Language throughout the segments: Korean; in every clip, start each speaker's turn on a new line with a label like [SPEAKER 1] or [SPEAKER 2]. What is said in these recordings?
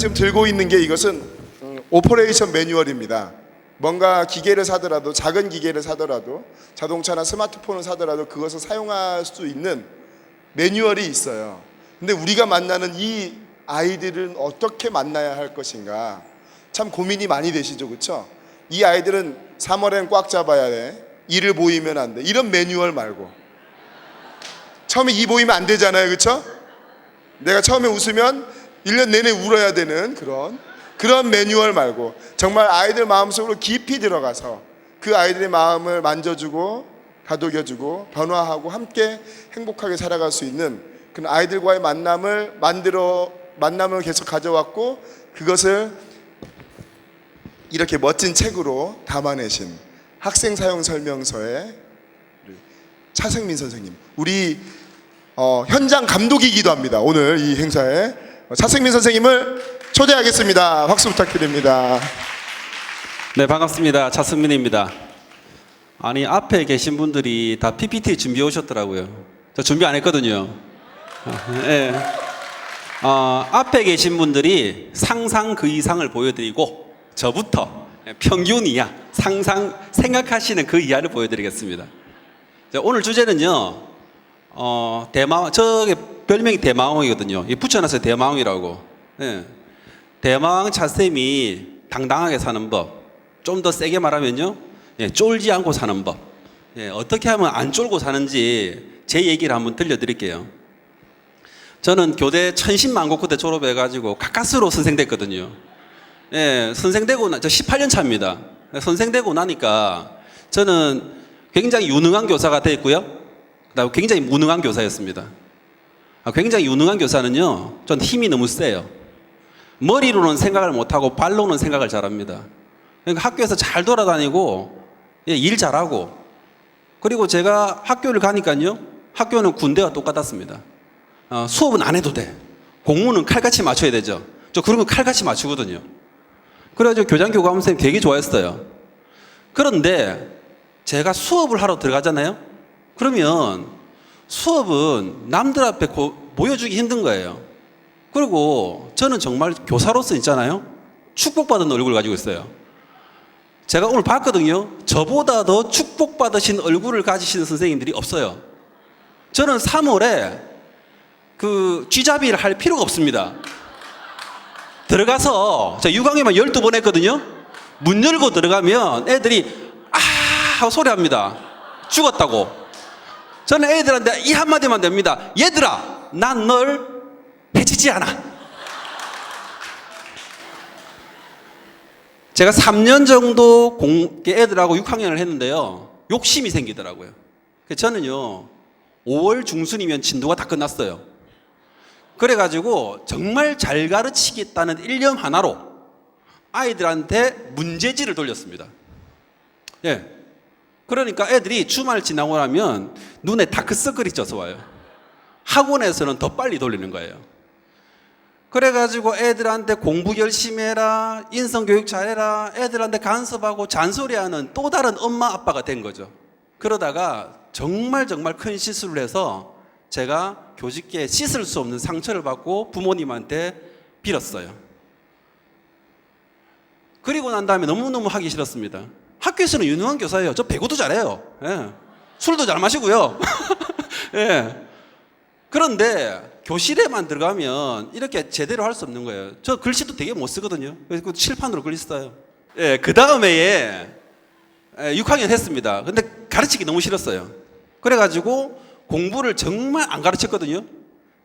[SPEAKER 1] 지금 들고 있는 게 이것은 오퍼레이션 매뉴얼입니다. 뭔가 기계를 사더라도, 작은 기계를 사더라도, 자동차나 스마트폰을 사더라도 그것을 사용할 수 있는 매뉴얼이 있어요. 근데 우리가 만나는 이 아이들은 어떻게 만나야 할 것인가 참 고민이 많이 되시죠, 그렇죠? 이 아이들은 3월엔 꽉 잡아야 돼, 이를 보이면 안 돼, 이런 매뉴얼 말고, 처음에 이 보이면 안 되잖아요, 그렇죠? 내가 처음에 웃으면 1년 내내 울어야 되는 그런 매뉴얼 말고, 정말 아이들 마음속으로 깊이 들어가서 그 아이들의 마음을 만져주고 다독여주고 변화하고 함께 행복하게 살아갈 수 있는 그런 아이들과의 만남을 계속 가져왔고, 그것을 이렇게 멋진 책으로 담아내신 학생 사용 설명서의 차승민 선생님, 우리 현장 감독이기도 합니다. 오늘 이 행사에 차승민 선생님을 초대하겠습니다. 박수 부탁드립니다.
[SPEAKER 2] 네, 반갑습니다. 차승민입니다. 아니, 앞에 계신 분들이 다 PPT 준비해 오셨더라고요. 저 준비 안 했거든요. 네. 앞에 계신 분들이 상상 그 이상을 보여드리고, 저부터 평균 이하, 생각하시는 그 이하를 보여드리겠습니다. 오늘 주제는요, 저게 별명이 대마왕이거든요. 붙여놨어요, 대마왕이라고. 네. 대마왕 차쌤이 당당하게 사는 법, 좀 더 세게 말하면요, 쫄지 않고 사는 법, 어떻게 하면 안 쫄고 사는지 제 얘기를 한번 들려드릴게요. 저는 교대 천신만고쿠대 졸업해가지고 가까스로 선생됐거든요. 선생되고 저 18년 차입니다. 선생되고 나니까 저는 굉장히 유능한 교사가 됐고요, 그다음에 굉장히 무능한 교사였습니다. 굉장히 유능한 교사는요, 전 힘이 너무 세요. 머리로는 생각을 못하고 발로는 생각을 잘합니다. 그러니까 학교에서 잘 돌아다니고 일 잘하고, 그리고 제가 학교를 가니까요, 학교는 군대와 똑같았습니다. 수업은 안 해도 돼. 공문은 칼같이 맞춰야 되죠. 저 그런 거 칼같이 맞추거든요. 그래가지고 교장교감 선생님 되게 좋아했어요. 그런데 제가 수업을 하러 들어가잖아요. 그러면 수업은 남들 앞에 보여주기 힘든 거예요. 그리고 저는 정말 교사로서 있잖아요, 축복받은 얼굴을 가지고 있어요. 제가 오늘 봤거든요. 저보다 더 축복받으신 얼굴을 가지시는 선생님들이 없어요. 저는 3월에 그 쥐잡이를 할 필요가 없습니다. 들어가서 제가 6학년만 12번 했거든요. 문 열고 들어가면 애들이 아 하고 소리합니다. 죽었다고. 저는 애들한테 이 한마디만 됩니다. 얘들아, 난 널 해치지 않아. 제가 3년 정도 애들하고 6학년을 했는데요, 욕심이 생기더라고요. 저는요, 5월 중순이면 진도가 다 끝났어요. 그래가지고 정말 잘 가르치겠다는 일념 하나로 아이들한테 문제지를 돌렸습니다. 그러니까 애들이 주말 지나고 나면 눈에 다크서클이 쪄서 와요. 학원에서는 더 빨리 돌리는 거예요. 그래가지고 애들한테 공부 열심히 해라, 인성교육 잘해라, 애들한테 간섭하고 잔소리하는 또 다른 엄마 아빠가 된 거죠. 그러다가 정말 큰 실수를 해서 제가 교직계에 씻을 수 없는 상처를 받고 부모님한테 빌었어요. 그리고 난 다음에 너무너무 하기 싫었습니다. 학교에서는 유능한 교사예요. 저 배구도 잘해요. 술도 잘 마시고요. 그런데 교실에만 들어가면 이렇게 제대로 할 수 없는 거예요. 저 글씨도 되게 못 쓰거든요. 그래서 칠판으로 글씨 써요. 그 다음에 6학년 했습니다. 근데 가르치기 너무 싫었어요. 그래가지고 공부를 정말 안 가르쳤거든요.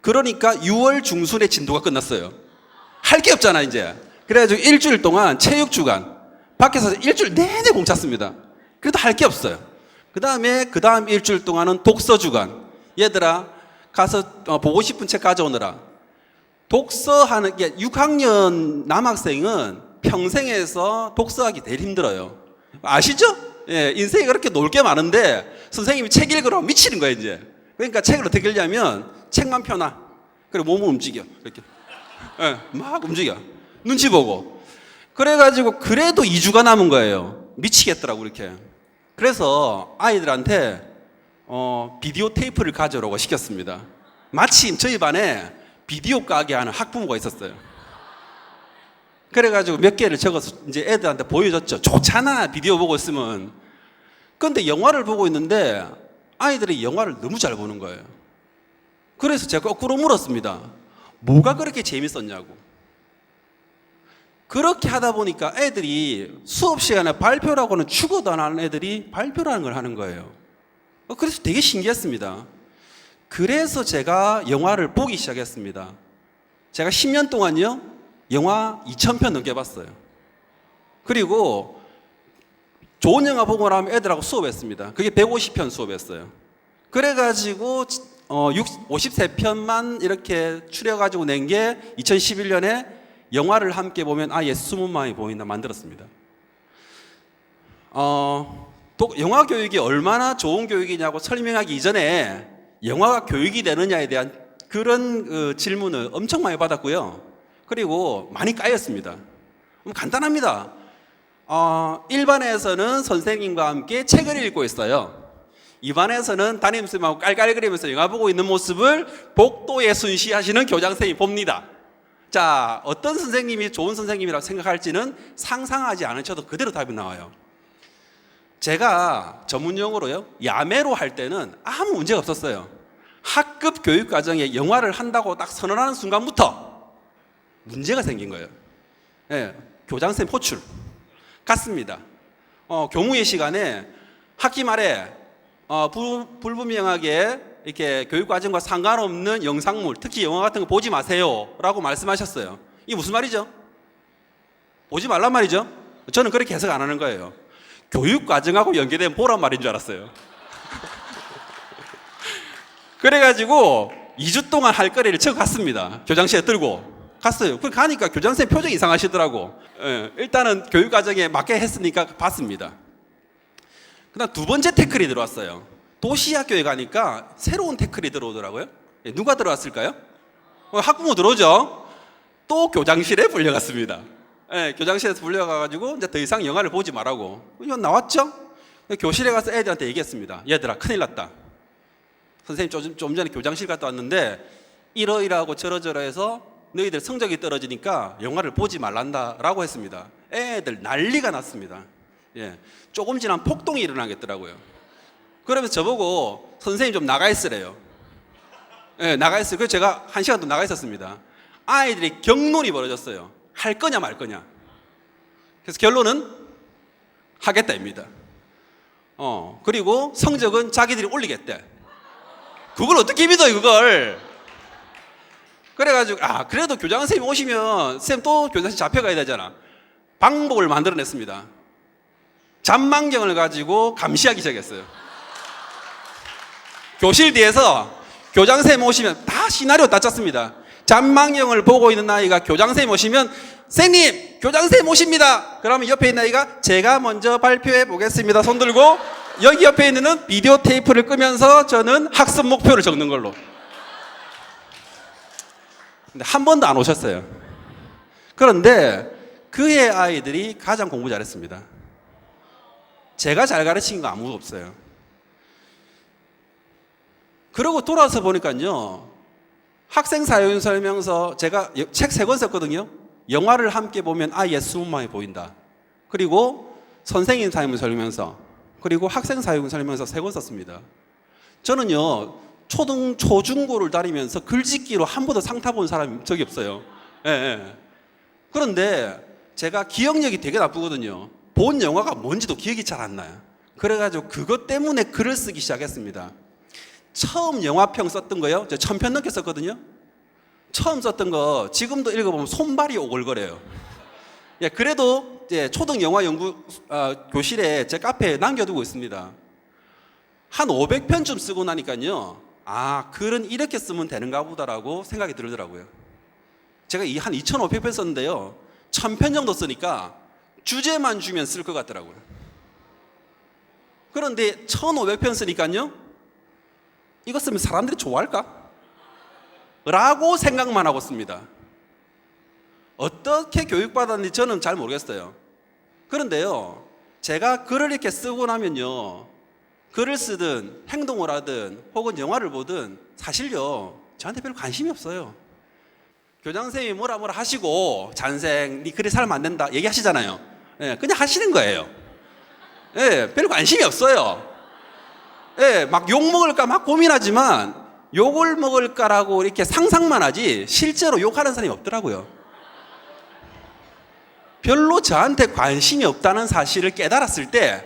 [SPEAKER 2] 그러니까 6월 중순에 진도가 끝났어요. 할 게 없잖아 이제. 그래가지고 일주일 동안 체육주간 밖에서 일주일 내내 공 찼습니다. 그래도 할 게 없어요. 그 다음 일주일 동안은 독서주간. 얘들아, 가서 보고 싶은 책 가져오느라. 독서하는 게 6학년 남학생은 평생에서 독서하기 제일 힘들어요. 아시죠? 인생이 그렇게 놀 게 많은데 선생님이 책 읽으라고 미치는 거예요 이제. 그러니까 책을 어떻게 읽냐면 책만 펴놔. 그리고 몸을 움직여. 이렇게 막 움직여. 눈치 보고. 그래가지고 그래도 2주가 남은 거예요. 미치겠더라고 이렇게. 그래서 아이들한테 비디오 테이프를 가져오라고 시켰습니다. 마침 저희 반에 비디오 가게 하는 학부모가 있었어요. 그래가지고 몇 개를 적어서 이제 애들한테 보여줬죠. 좋잖아, 비디오 보고 있으면. 근데 영화를 보고 있는데 아이들이 영화를 너무 잘 보는 거예요. 그래서 제가 거꾸로 물었습니다. 뭐가 그렇게 재밌었냐고. 그렇게 하다 보니까 애들이 수업 시간에 발표라고는 죽어도 안 하는 애들이 발표라는 걸 하는 거예요. 그래서 되게 신기했습니다. 그래서 제가 영화를 보기 시작했습니다. 제가 10년 동안요, 영화 2,000편 넘게 봤어요. 그리고 좋은 영화 보고 나면 애들하고 수업했습니다. 그게 150편 수업했어요. 그래가지고 53편만 이렇게 추려가지고 낸 게 2011년에 영화를 함께 보면 아예 숨은 마음이 보인다 만들었습니다. 영화 교육이 얼마나 좋은 교육이냐고 설명하기 이전에 영화가 교육이 되느냐에 대한 그런 질문을 엄청 많이 받았고요. 그리고 많이 까였습니다. 간단합니다. 1반에서는 선생님과 함께 책을 읽고 있어요. 2반에서는 담임선생님하고 깔깔거리면서 영화 보고 있는 모습을 복도에 순시하시는 교장선생님이 봅니다. 자, 어떤 선생님이 좋은 선생님이라고 생각할지는 상상하지 않으셔도 그대로 답이 나와요. 제가 전문용어로요, 야매로 할 때는 아무 문제가 없었어요. 학급 교육 과정에 영화를 한다고 딱 선언하는 순간부터 문제가 생긴 거예요. 예, 교장선생님 호출 갔습니다. 교무회 시간에 학기 말에 불분명하게 이렇게 교육 과정과 상관없는 영상물, 특히 영화 같은 거 보지 마세요라고 말씀하셨어요. 이게 무슨 말이죠? 보지 말란 말이죠? 저는 그렇게 해석 안 하는 거예요. 교육 과정하고 연계된 보란 말인 줄 알았어요. 그래가지고 2주 동안 할 거리를 쳐 갔습니다. 교장실에 들고 갔어요. 그 가니까 교장선생님 표정이 이상하시더라고. 일단은 교육 과정에 맞게 했으니까 봤습니다. 그다음 두 번째 태클이 들어왔어요. 도시학교에 가니까 새로운 태클이 들어오더라고요. 누가 들어왔을까요? 학부모 들어오죠. 또 교장실에 불려갔습니다. 교장실에서 불려가가지고 이제 더 이상 영화를 보지 말라고. 이건 나왔죠? 교실에 가서 애들한테 얘기했습니다. 얘들아, 큰일 났다. 선생님 좀 전에 교장실 갔다 왔는데 이러이러하고 저러저러해서 너희들 성적이 떨어지니까 영화를 보지 말란다라고 했습니다. 애들 난리가 났습니다. 예, 조금 지나면 폭동이 일어나겠더라고요. 그러면서 저보고 선생님 좀 나가 있으래요. 예, 나가 있어요. 그래서 제가 1시간 또 나가 있었습니다. 아이들이 격론이 벌어졌어요. 할 거냐 말 거냐. 그래서 결론은 하겠다입니다. 그리고 성적은 자기들이 올리겠대. 그걸 어떻게 믿어요, 그걸? 그래가지고 그래도 교장 선생님 오시면 선생님 또 교장실 잡혀가야 되잖아. 방법을 만들어냈습니다. 잔망경을 가지고 감시하기 시작했어요. 교실 뒤에서 교장 선생님 오시면 다 시나리오 다 짰습니다. 잔망경을 보고 있는 아이가 교장 선생님 오시면 선생님, 교장 선생님 오십니다. 그러면 옆에 있는 아이가 제가 먼저 발표해 보겠습니다. 손 들고 여기 옆에 있는 애는 비디오 테이프를 끄면서 저는 학습 목표를 적는 걸로. 근데 한 번도 안 오셨어요. 그런데 그의 아이들이 가장 공부 잘했습니다. 제가 잘 가르친 거 아무도 없어요. 그러고 돌아서 보니까요, 학생 사용 설명서 제가 책 3권 썼거든요. 영화를 함께 보면 아이의 숨은 마음이 보인다. 그리고 선생님 사용 설명서, 그리고 학생 사용 설명서 3권 썼습니다. 저는요, 초중고를 다니면서 글짓기로 한 번도 상 타본 사람이 적이 없어요. 예. 그런데 제가 기억력이 되게 나쁘거든요. 본 영화가 뭔지도 기억이 잘 안 나요. 그래가지고 그것 때문에 글을 쓰기 시작했습니다. 처음 영화평 썼던 거요, 저 1000편 넘게 썼거든요. 처음 썼던 거 지금도 읽어보면 손발이 오글거려요. 예, 그래도 이제 초등 영화 연구 교실에 제 카페에 남겨두고 있습니다. 한 500편쯤 쓰고 나니까요, 글은 이렇게 쓰면 되는가 보다라고 생각이 들더라고요. 제가 한 2500편 썼는데요, 1000편 정도 쓰니까 주제만 주면 쓸 것 같더라고요. 그런데 1500편 쓰니까요, 이거 쓰면 사람들이 좋아할까? 라고 생각만 하고 씁니다. 어떻게 교육받았는지 저는 잘 모르겠어요. 그런데요, 제가 글을 이렇게 쓰고 나면요, 글을 쓰든 행동을 하든 혹은 영화를 보든 사실요, 저한테 별로 관심이 없어요. 교장선생님이 뭐라 하시고 잔생 니 그리 살면 안 된다 얘기하시잖아요. 예, 그냥 하시는 거예요. 예, 별 관심이 없어요. 예, 막 욕 먹을까 막 고민하지만 욕을 먹을까라고 이렇게 상상만 하지 실제로 욕하는 사람이 없더라고요. 별로 저한테 관심이 없다는 사실을 깨달았을 때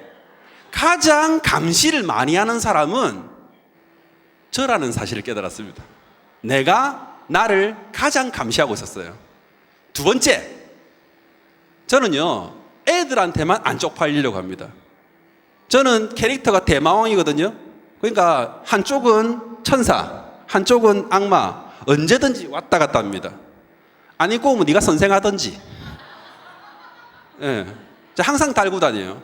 [SPEAKER 2] 가장 감시를 많이 하는 사람은 저라는 사실을 깨달았습니다. 내가 나를 가장 감시하고 있었어요. 두 번째, 저는요 애들한테만 안 쪽팔리려고 합니다. 저는 캐릭터가 대마왕이거든요. 그러니까 한쪽은 천사, 한쪽은 악마, 언제든지 왔다 갔다 합니다. 아니 꼬우면 네가 선생하든지. 예, 항상 달고 다녀요.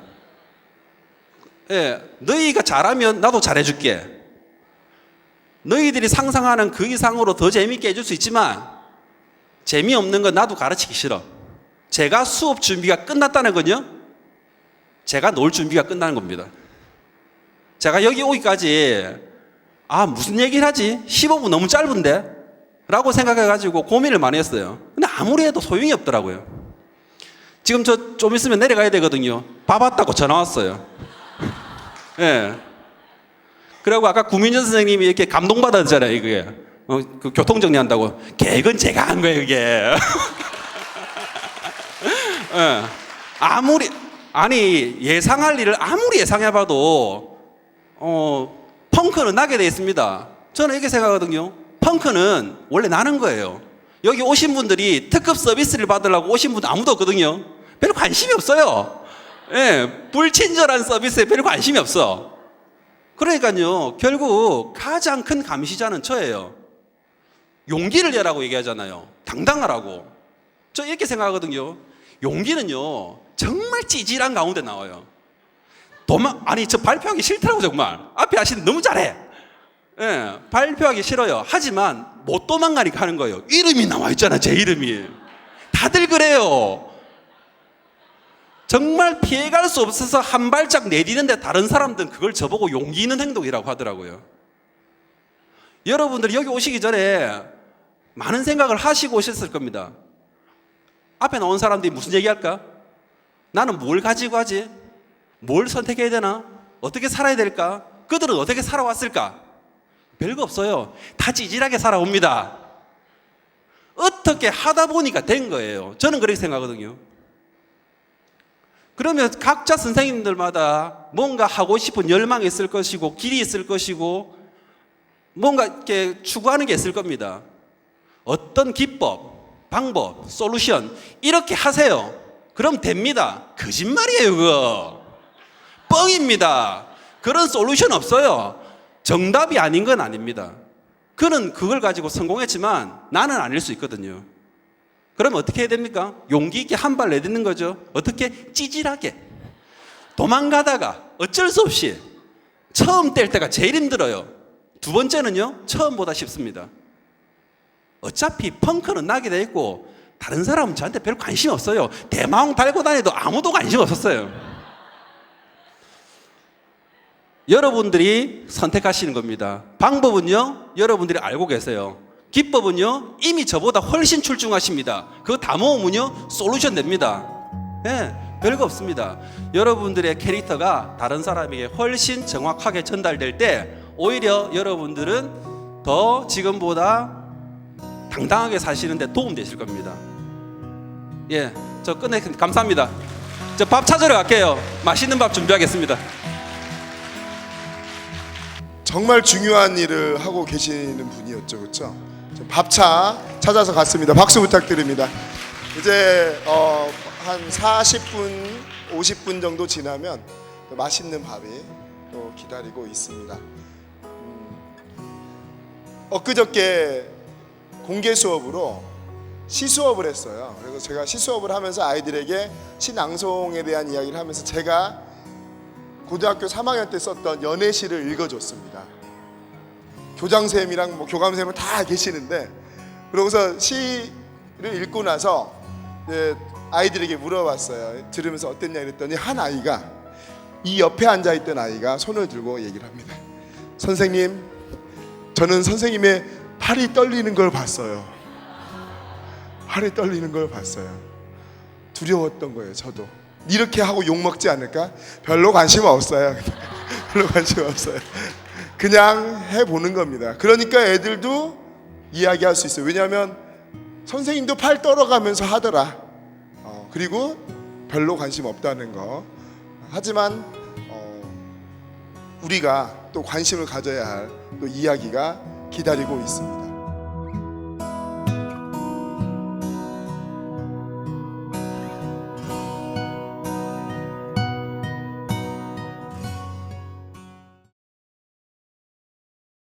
[SPEAKER 2] 예, 너희가 잘하면 나도 잘해줄게. 너희들이 상상하는 그 이상으로 더 재밌게 해줄 수 있지만 재미없는 건 나도 가르치기 싫어. 제가 수업 준비가 끝났다는 건요, 제가 놀 준비가 끝나는 겁니다. 제가 여기 오기까지 무슨 얘기를 하지? 15분 너무 짧은데? 라고 생각해가지고 고민을 많이 했어요. 근데 아무리 해도 소용이 없더라고요. 지금 저 좀 있으면 내려가야 되거든요. 밥 왔다고 전화 왔어요. 예. 그리고 아까 구민전 선생님이 이렇게 감동받았잖아요, 이게. 그 교통정리한다고. 계획은 제가 한 거예요, 이게. 예. 예상할 일을 아무리 예상해봐도, 펑크는 나게 돼 있습니다. 저는 이렇게 생각하거든요. 펑크는 원래 나는 거예요. 여기 오신 분들이 특급 서비스를 받으려고 오신 분들 아무도 없거든요. 별로 관심이 없어요. 예, 불친절한 서비스에 별로 관심이 없어. 그러니까요, 결국 가장 큰 감시자는 저예요. 용기를 내라고 얘기하잖아요. 당당하라고. 저 이렇게 생각하거든요. 용기는요, 정말 찌질한 가운데 나와요. 저 발표하기 싫더라고, 정말. 앞에 하시는 너무 잘해. 예, 발표하기 싫어요. 하지만 못 도망가니까 하는 거예요. 이름이 나와 있잖아, 제 이름이. 다들 그래요. 정말 피해갈 수 없어서 한 발짝 내디는데 다른 사람들은 그걸 저보고 용기 있는 행동이라고 하더라고요. 여러분들이 여기 오시기 전에 많은 생각을 하시고 오셨을 겁니다. 앞에 나온 사람들이 무슨 얘기할까? 나는 뭘 가지고 하지? 뭘 선택해야 되나? 어떻게 살아야 될까? 그들은 어떻게 살아왔을까? 별거 없어요. 다 찌질하게 살아옵니다. 어떻게 하다 보니까 된 거예요. 저는 그렇게 생각하거든요. 그러면 각자 선생님들마다 뭔가 하고 싶은 열망이 있을 것이고 길이 있을 것이고 뭔가 이렇게 추구하는 게 있을 겁니다. 어떤 기법, 방법, 솔루션 이렇게 하세요. 그럼 됩니다. 거짓말이에요, 그거. 뻥입니다. 그런 솔루션 없어요. 정답이 아닌 건 아닙니다. 그는 그걸 가지고 성공했지만 나는 아닐 수 있거든요. 그럼 어떻게 해야 됩니까? 용기 있게 한 발 내딛는 거죠. 어떻게? 찌질하게. 도망가다가 어쩔 수 없이 처음 뗄 때가 제일 힘들어요. 두 번째는요, 처음보다 쉽습니다. 어차피 펑크는 나게 돼 있고 다른 사람은 저한테 별 관심 없어요. 대마왕 달고 다녀도 아무도 관심 없었어요. 여러분들이 선택하시는 겁니다. 방법은요, 여러분들이 알고 계세요. 기법은요, 이미 저보다 훨씬 출중하십니다. 그거 다 모으면요, 솔루션 됩니다. 네, 별거 없습니다. 여러분들의 캐릭터가 다른 사람에게 훨씬 정확하게 전달될 때 오히려 여러분들은 더 지금보다 당당하게 사시는데 도움되실 겁니다. 예, 저 감사합니다. 저 밥 찾으러 갈게요. 맛있는 밥 준비하겠습니다.
[SPEAKER 1] 정말 중요한 일을 하고 계시는 분이었죠, 그렇죠? 밥차 찾아서 갔습니다. 박수 부탁드립니다. 이제 한 40분, 50분 정도 지나면 또 맛있는 밥이 또 기다리고 있습니다. 엊그저께 공개 수업으로 시수업을 했어요. 그래서 제가 시수업을 하면서 아이들에게 시낭송에 대한 이야기를 하면서 제가 고등학교 3학년 때 썼던 연애시를 읽어줬습니다. 교장선생님이랑 교감선생님 다 계시는데, 그러고서 시를 읽고 나서 아이들에게 물어봤어요. 들으면서 어땠냐 그랬더니 한 아이가, 이 옆에 앉아있던 아이가 손을 들고 얘기를 합니다. 선생님, 저는 선생님의 팔이 떨리는 걸 봤어요. 팔이 떨리는 걸 봤어요. 두려웠던 거예요. 저도 이렇게 하고 욕 먹지 않을까? 별로 관심 없어요. 별로 관심 없어요. 그냥 해보는 겁니다. 그러니까 애들도 이야기할 수 있어요. 왜냐하면 선생님도 팔 떨어가면서 하더라. 그리고 별로 관심 없다는 거. 하지만 우리가 또 관심을 가져야 할 또 이야기가 기다리고 있습니다.